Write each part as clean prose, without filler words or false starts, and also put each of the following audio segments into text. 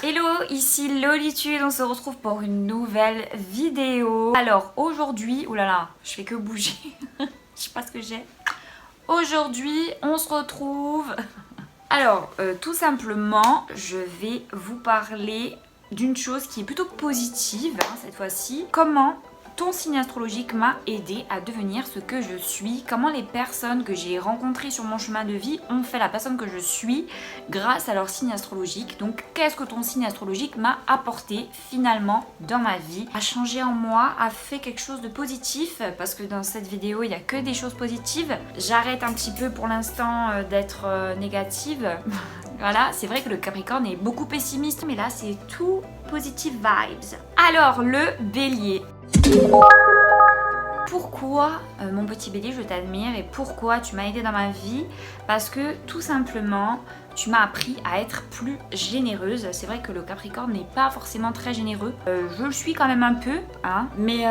Hello, ici Lolitude, on se retrouve pour une nouvelle vidéo. Alors aujourd'hui, oulala, je fais que bouger, je sais pas ce que j'ai. Aujourd'hui, on se retrouve. Alors, tout simplement, je vais vous parler d'une chose qui est plutôt positive cette fois-ci. Comment ton signe astrologique m'a aidé à devenir ce que je suis, comment les personnes que j'ai rencontrées sur mon chemin de vie ont fait la personne que je suis grâce à leur signe astrologique. Donc qu'est-ce que ton signe astrologique m'a apporté finalement dans ma vie, a changé en moi, a fait quelque chose de positif, parce que dans cette vidéo il n'y a que des choses positives. J'arrête un petit peu pour l'instant d'être négative. Voilà, c'est vrai que le Capricorne est beaucoup pessimiste, mais là c'est tout positive vibes. Alors le Bélier. Pourquoi mon petit Bélier je t'admire et pourquoi tu m'as aidé dans ma vie? Parce que tout simplement tu m'as appris à être plus généreuse. C'est vrai que le Capricorne n'est pas forcément très généreux, je le suis quand même un peu hein, mais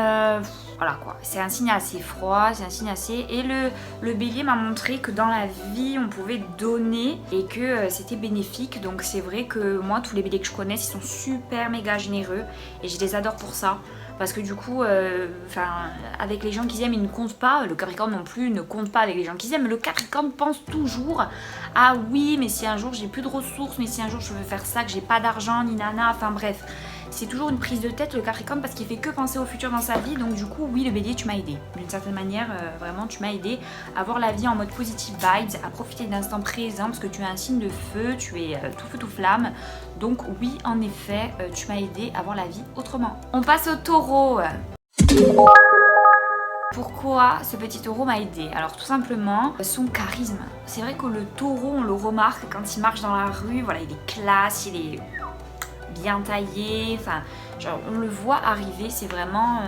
voilà quoi, c'est un signe assez froid, c'est un signe assez... Et le Bélier m'a montré que dans la vie on pouvait donner et que c'était bénéfique. Donc c'est vrai que moi tous les Béliers que je connais ils sont super méga généreux et je les adore pour ça. Parce que du coup, avec les gens qu'ils aiment, ils ne comptent pas. Le Capricorne non plus ne compte pas avec les gens qu'ils aiment. Le Capricorne pense toujours « Ah oui, mais si un jour j'ai plus de ressources, mais si un jour je veux faire ça, que j'ai pas d'argent, ni nana, enfin bref. » C'est toujours une prise de tête le Capricorne parce qu'il fait que penser au futur dans sa vie. Donc du coup, oui, le Bélier, tu m'as aidé. D'une certaine manière, vraiment, tu m'as aidé à voir la vie en mode positive vibes, à profiter de l'instant présent parce que tu es un signe de feu, tu es tout feu, tout flamme. Donc oui, en effet, tu m'as aidé à voir la vie autrement. On passe au Taureau. Pourquoi ce petit taureau m'a aidé? Alors tout simplement son charisme. C'est vrai que le taureau, on le remarque quand il marche dans la rue, voilà, il est classe, il est bien taillé, enfin genre on le voit arriver, c'est vraiment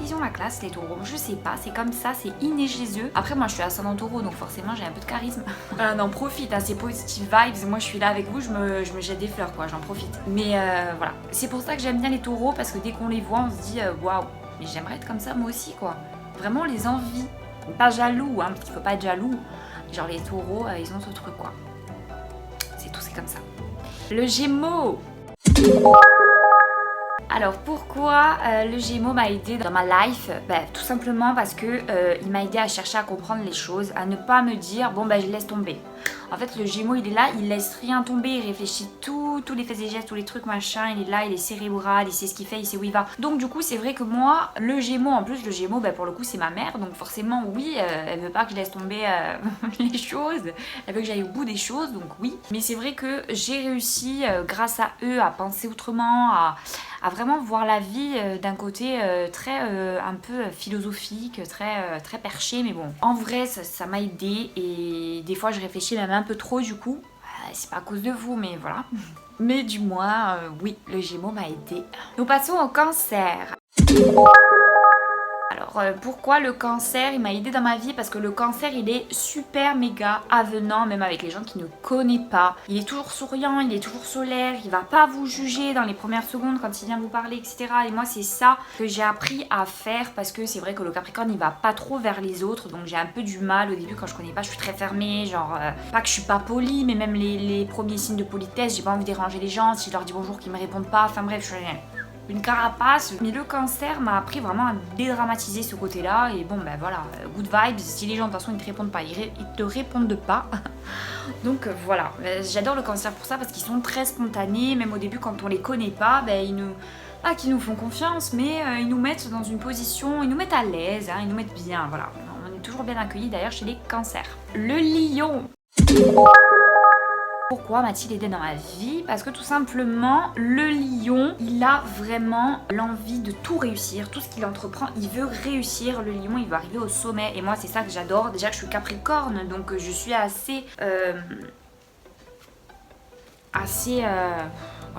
ils ont la classe les taureaux, je sais pas, c'est comme ça, c'est inné chez eux. Après moi je suis ascendant taureau donc forcément j'ai un peu de charisme. Non, profite, hein, c'est positive vibes, moi je suis là avec vous, je me jette des fleurs quoi, j'en profite. Mais voilà, c'est pour ça que j'aime bien les taureaux parce que dès qu'on les voit on se dit waouh, mais j'aimerais être comme ça moi aussi quoi. Vraiment on les envie, pas jaloux hein, parce qu'il faut pas être jaloux. Genre les taureaux ils ont ce truc quoi. C'est tout, c'est comme ça. Le Gémeaux. Alors pourquoi le Gémeaux m'a aidé dans ma life? Tout simplement parce que il m'a aidé à chercher à comprendre les choses, à ne pas me dire bon je laisse tomber. En fait le Gémeaux il est là, il laisse rien tomber, il réfléchit tous les faits et gestes, tous les trucs machin, il est là, il est cérébral, il sait ce qu'il fait, il sait où il va. Donc du coup c'est vrai que moi le Gémeaux, en plus le Gémeaux pour le coup c'est ma mère, donc forcément oui elle veut pas que je laisse tomber les choses, elle veut que j'aille au bout des choses, donc oui. Mais c'est vrai que j'ai réussi grâce à eux à penser autrement, à vraiment voir la vie d'un côté très un peu philosophique, très perché, mais bon. En vrai, ça m'a aidé et des fois je réfléchis même un peu trop du coup. C'est pas à cause de vous, mais voilà. Mais du moins, oui, le Gémeaux m'a aidé. Nous passons au Cancer. Alors pourquoi le Cancer il m'a aidé dans ma vie? Parce que le Cancer il est super méga avenant même avec les gens qui ne connaissent pas. Il est toujours souriant, il est toujours solaire, il va pas vous juger dans les premières secondes quand il vient vous parler etc. Et moi c'est ça que j'ai appris à faire parce que c'est vrai que le Capricorne il va pas trop vers les autres. Donc j'ai un peu du mal au début quand je connais pas, je suis très fermée. Genre pas que je suis pas polie mais même les premiers signes de politesse, j'ai pas envie de déranger les gens. Si je leur dis bonjour qu'ils me répondent pas, enfin bref je suis une carapace. Mais le Cancer m'a appris vraiment à dédramatiser ce côté là et bon voilà, good vibes, si les gens de toute façon ils te répondent pas, ils te répondent pas. Donc voilà, j'adore le Cancer pour ça parce qu'ils sont très spontanés, même au début quand on les connaît pas, qu'ils nous font confiance mais ils nous mettent dans une position, ils nous mettent à l'aise, hein, ils nous mettent bien, voilà. On est toujours bien accueillis d'ailleurs chez les Cancers. Le Lion. Pourquoi m'a-t-il aidé dans ma vie? Parce que tout simplement, le lion, il a vraiment l'envie de tout réussir. Tout ce qu'il entreprend, il veut réussir. Le lion, il veut arriver au sommet. Et moi, c'est ça que j'adore. Déjà que je suis Capricorne, donc je suis assez... oh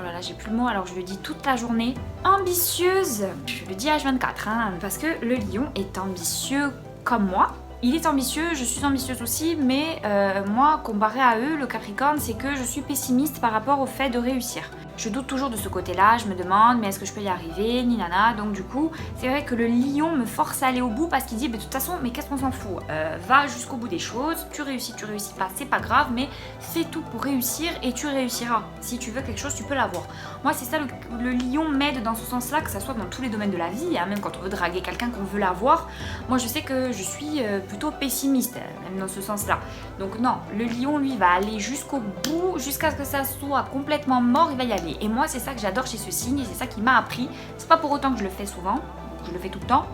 là là, j'ai plus le mot, alors je le dis toute la journée. Ambitieuse. Je le dis H24, hein, parce que le lion est ambitieux comme moi. Il est ambitieux, je suis ambitieuse aussi, mais moi, comparé à eux, le Capricorne, c'est que je suis pessimiste par rapport au fait de réussir. Je doute toujours de ce côté-là, je me demande mais est-ce que je peux y arriver, ni nana. Donc du coup, c'est vrai que le lion me force à aller au bout parce qu'il dit de toute façon, mais qu'est-ce qu'on s'en fout, va jusqu'au bout des choses, tu réussis pas, c'est pas grave, mais fais tout pour réussir et tu réussiras. Si tu veux quelque chose, tu peux l'avoir. Moi, c'est ça, le lion m'aide dans ce sens-là, que ça soit dans tous les domaines de la vie, hein, même quand on veut draguer quelqu'un, qu'on veut l'avoir. Moi, je sais que je suis plutôt pessimiste, même dans ce sens-là. Donc non, le lion, lui, va aller jusqu'au bout, jusqu'à ce que ça soit complètement mort, il va y aller. Et moi, c'est ça que j'adore chez ce signe et c'est ça qui m'a appris. C'est pas pour autant que je le fais souvent, je le fais tout le temps,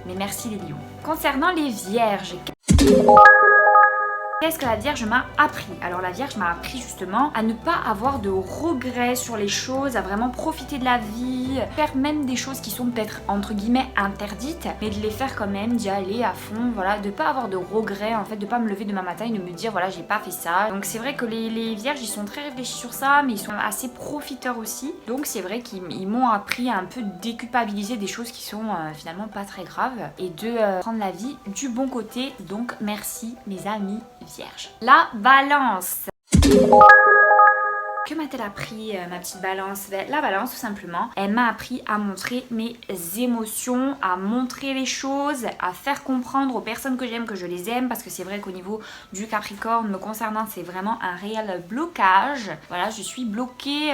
mais merci les lions. Concernant les vierges, qu'est-ce que la Vierge m'a appris? Alors la Vierge m'a appris justement à ne pas avoir de regrets sur les choses, à vraiment profiter de la vie, faire même des choses qui sont peut-être entre guillemets interdites, mais de les faire quand même, d'y aller à fond, voilà, de pas avoir de regrets en fait, de pas me lever demain matin et de me dire voilà j'ai pas fait ça. Donc c'est vrai que les Vierges ils sont très réfléchis sur ça, mais ils sont assez profiteurs aussi. Donc c'est vrai qu'ils m'ont appris à un peu déculpabiliser des choses qui sont finalement pas très graves et de prendre la vie du bon côté. Donc merci mes amis Vierge. La balance. Que m'a-t-elle appris ma petite balance? La balance tout simplement, elle m'a appris à montrer mes émotions, à montrer les choses, à faire comprendre aux personnes que j'aime que je les aime, parce que c'est vrai qu'au niveau du Capricorne me concernant c'est vraiment un réel blocage. Voilà, je suis bloquée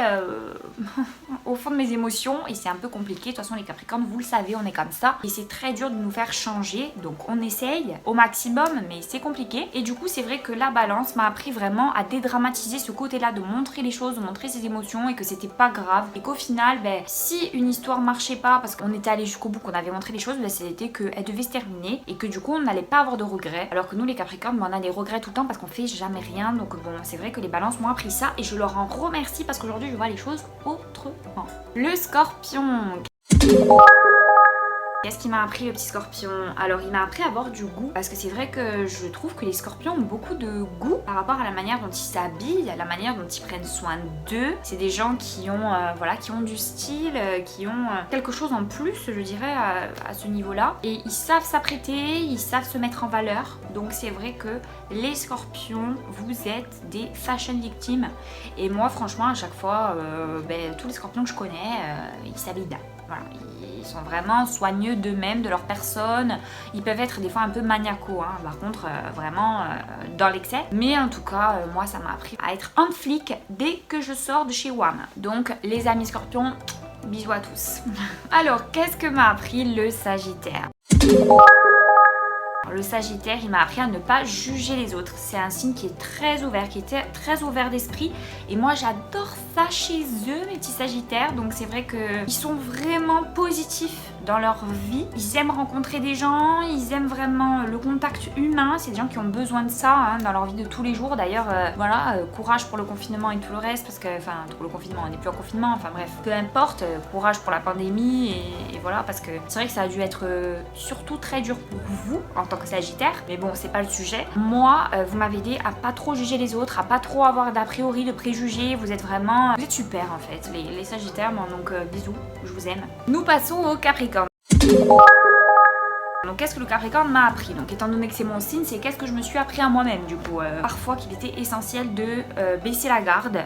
au fond de mes émotions et c'est un peu compliqué. De toute façon les Capricornes vous le savez, on est comme ça et c'est très dur de nous faire changer, donc on essaye au maximum mais c'est compliqué. Et du coup c'est vrai que la balance m'a appris vraiment à dédramatiser ce côté là, de montrer les choses, de montrer ses émotions et que c'était pas grave et qu'au final si une histoire marchait pas parce qu'on était allé jusqu'au bout, qu'on avait montré les choses, c'était qu'elle devait se terminer et que du coup on n'allait pas avoir de regrets, alors que nous les Capricornes on a des regrets tout le temps parce qu'on fait jamais rien. Donc bon, c'est vrai que les balances m'ont appris ça et je leur en remercie parce qu'aujourd'hui je vois les choses autrement. Le Scorpion. Qu'est-ce qui m'a appris le petit scorpion? Alors il m'a appris à avoir du goût, parce que c'est vrai que je trouve que les scorpions ont beaucoup de goût par rapport à la manière dont ils s'habillent, à la manière dont ils prennent soin d'eux. C'est des gens qui ont, voilà, qui ont du style, qui ont quelque chose en plus, je dirais, à ce niveau-là. Et ils savent s'apprêter, ils savent se mettre en valeur. Donc c'est vrai que les scorpions, vous êtes des fashion victimes. Et moi franchement à chaque fois, tous les scorpions que je connais, ils s'habillent bien. Voilà, ils sont vraiment soigneux d'eux-mêmes, de leur personne. Ils peuvent être des fois un peu maniacaux, hein, par contre, vraiment dans l'excès. Mais en tout cas, moi, ça m'a appris à être un flic dès que je sors de chez WAM. Donc, les amis scorpions, bisous à tous. Alors, qu'est-ce que m'a appris le Sagittaire? Le Sagittaire, il m'a appris à ne pas juger les autres. C'est un signe qui est très ouvert, qui est très ouvert d'esprit. Et moi, j'adore ça chez eux, mes petits Sagittaires. Donc c'est vrai qu'ils sont vraiment positifs dans leur vie. Ils aiment rencontrer des gens, ils aiment vraiment le contact humain. C'est des gens qui ont besoin de ça hein, dans leur vie de tous les jours. D'ailleurs, voilà, courage pour le confinement et tout le reste. Parce que, enfin, pour le confinement, on n'est plus en confinement. Enfin bref, peu importe. Courage pour la pandémie. Et voilà, parce que c'est vrai que ça a dû être surtout très dur pour vous en tant que Sagittaire, mais bon c'est pas le sujet. Moi vous m'avez aidé à pas trop juger les autres, à pas trop avoir d'a priori, de préjugés. Vous êtes vraiment, vous êtes super en fait les Sagittaires, donc bisous, je vous aime. Nous passons au Capricorne. Donc qu'est-ce que le Capricorne m'a appris? Donc étant donné que c'est mon signe, c'est qu'est-ce que je me suis appris à moi-même du coup. Parfois qu'il était essentiel de baisser la garde,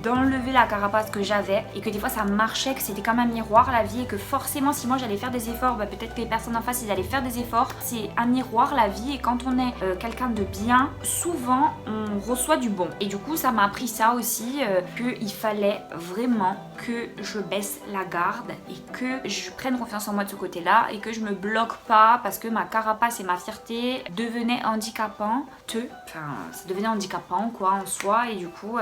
d'enlever la carapace que j'avais et que des fois ça marchait, que c'était comme un miroir la vie et que forcément si moi j'allais faire des efforts, peut-être que les personnes en face ils allaient faire des efforts. C'est un miroir la vie et quand on est quelqu'un de bien, souvent on reçoit du bon. Et du coup ça m'a appris ça aussi, qu'il fallait vraiment que je baisse la garde et que je prenne confiance en moi de ce côté-là et que je me bloque pas parce que ma carapace et ma fierté devenaient handicapantes. Enfin, ça devenait handicapant quoi en soi et du coup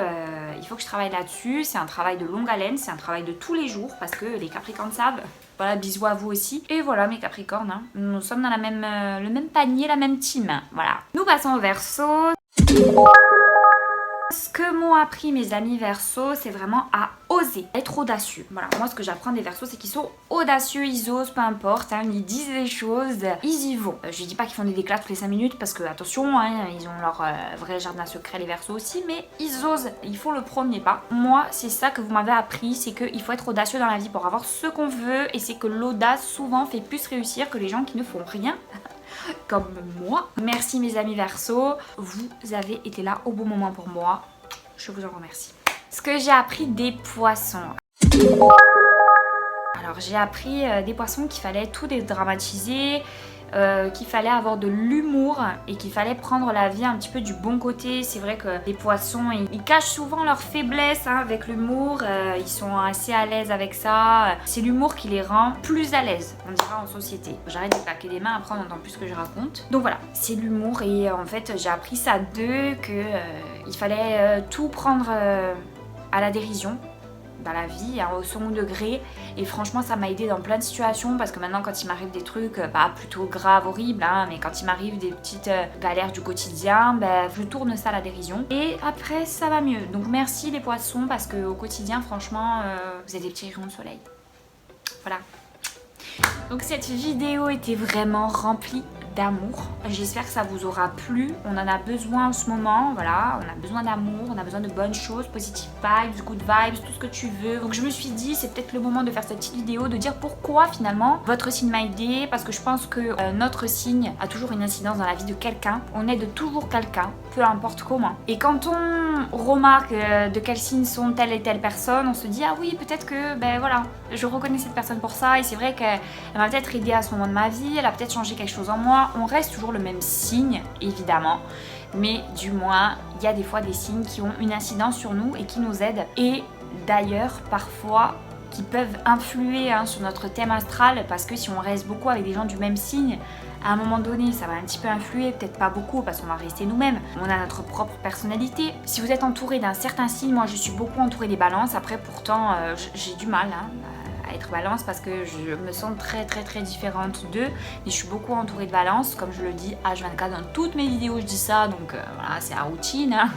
il faut que je travaille là-dessus. C'est un travail de longue haleine, c'est un travail de tous les jours parce que les Capricornes savent. Voilà, bisous à vous aussi. Et voilà mes Capricornes, hein. Nous sommes dans le même panier, la même team. Voilà. Nous passons au Verseau. Ce que m'ont appris mes amis Verseau, c'est vraiment à oser, être audacieux. Voilà, moi ce que j'apprends des Verseaux, c'est qu'ils sont audacieux, ils osent, peu importe, hein, ils disent des choses, ils y vont. Je dis pas qu'ils font des déclats toutes les 5 minutes parce que attention, hein, ils ont leur vrai jardin secret les Verseaux aussi, mais ils osent, ils font le premier pas. Moi, c'est ça que vous m'avez appris, c'est qu'il faut être audacieux dans la vie pour avoir ce qu'on veut et c'est que l'audace souvent fait plus réussir que les gens qui ne font rien. Comme moi. Merci mes amis Verseau, vous avez été là au bon moment pour moi, je vous en remercie. Ce que j'ai appris des poissons. Alors j'ai appris des poissons qu'il fallait tout dédramatiser, qu'il fallait avoir de l'humour et qu'il fallait prendre la vie un petit peu du bon côté. C'est vrai que les poissons, ils cachent souvent leurs faiblesses hein, avec l'humour, ils sont assez à l'aise avec ça. C'est l'humour qui les rend plus à l'aise, on dira en société. J'arrête de claquer des mains, après on n'entend plus ce que je raconte. Donc voilà, c'est l'humour et en fait j'ai appris ça d'eux, qu'il fallait tout prendre à la dérision dans la vie, hein, au second degré, et franchement ça m'a aidé dans plein de situations parce que maintenant quand il m'arrive des trucs pas plutôt graves, horribles, hein, mais quand il m'arrive des petites galères du quotidien, ben, je tourne ça à la dérision et après ça va mieux. Donc merci les poissons parce qu'au quotidien franchement vous êtes des petits rayons de soleil. Voilà. Donc cette vidéo était vraiment remplie d'amour. J'espère que ça vous aura plu. On en a besoin en ce moment, voilà. On a besoin d'amour, on a besoin de bonnes choses, positive vibes, good vibes, tout ce que tu veux. Donc je me suis dit, c'est peut-être le moment de faire cette petite vidéo, de dire pourquoi finalement votre signe m'a aidé. Parce que je pense que notre signe a toujours une incidence dans la vie de quelqu'un. On aide toujours quelqu'un, peu importe comment. Et quand on remarque de quel signe sont telle et telle personne, on se dit, ah oui, peut-être que, ben voilà, je reconnais cette personne pour ça. Et c'est vrai qu'elle m'a peut-être aidé à ce moment de ma vie, elle a peut-être changé quelque chose en moi. On reste toujours le même signe, évidemment, mais du moins, il y a des fois des signes qui ont une incidence sur nous et qui nous aident. Et d'ailleurs, parfois, qui peuvent influer hein, sur notre thème astral, parce que si on reste beaucoup avec des gens du même signe, à un moment donné, ça va un petit peu influer, peut-être pas beaucoup, parce qu'on va rester nous-mêmes. On a notre propre personnalité. Si vous êtes entouré d'un certain signe, moi je suis beaucoup entourée des balances, après pourtant, j'ai du mal hein, à être balance parce que je me sens très différente d'eux et je suis beaucoup entourée de balance, comme je le dis H24 dans toutes mes vidéos, je dis ça, donc voilà, c'est la routine hein.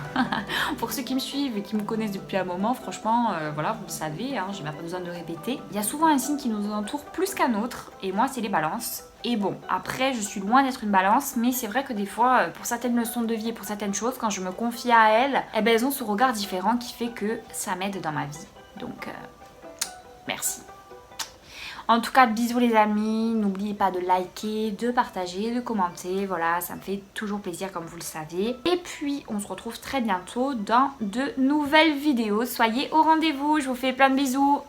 Pour ceux qui me suivent et qui me connaissent depuis un moment, franchement voilà, vous le savez hein, j'ai même pas besoin de répéter. Il y a souvent un signe qui nous entoure plus qu'un autre et moi c'est les balances. Et bon, après je suis loin d'être une balance, mais c'est vrai que des fois pour certaines leçons de vie et pour certaines choses, quand je me confie à elles, eh ben, elles ont ce regard différent qui fait que ça m'aide dans ma vie. Donc merci. En tout cas, bisous les amis, n'oubliez pas de liker, de partager, de commenter, voilà, ça me fait toujours plaisir comme vous le savez. Et puis, on se retrouve très bientôt dans de nouvelles vidéos. Soyez au rendez-vous, je vous fais plein de bisous.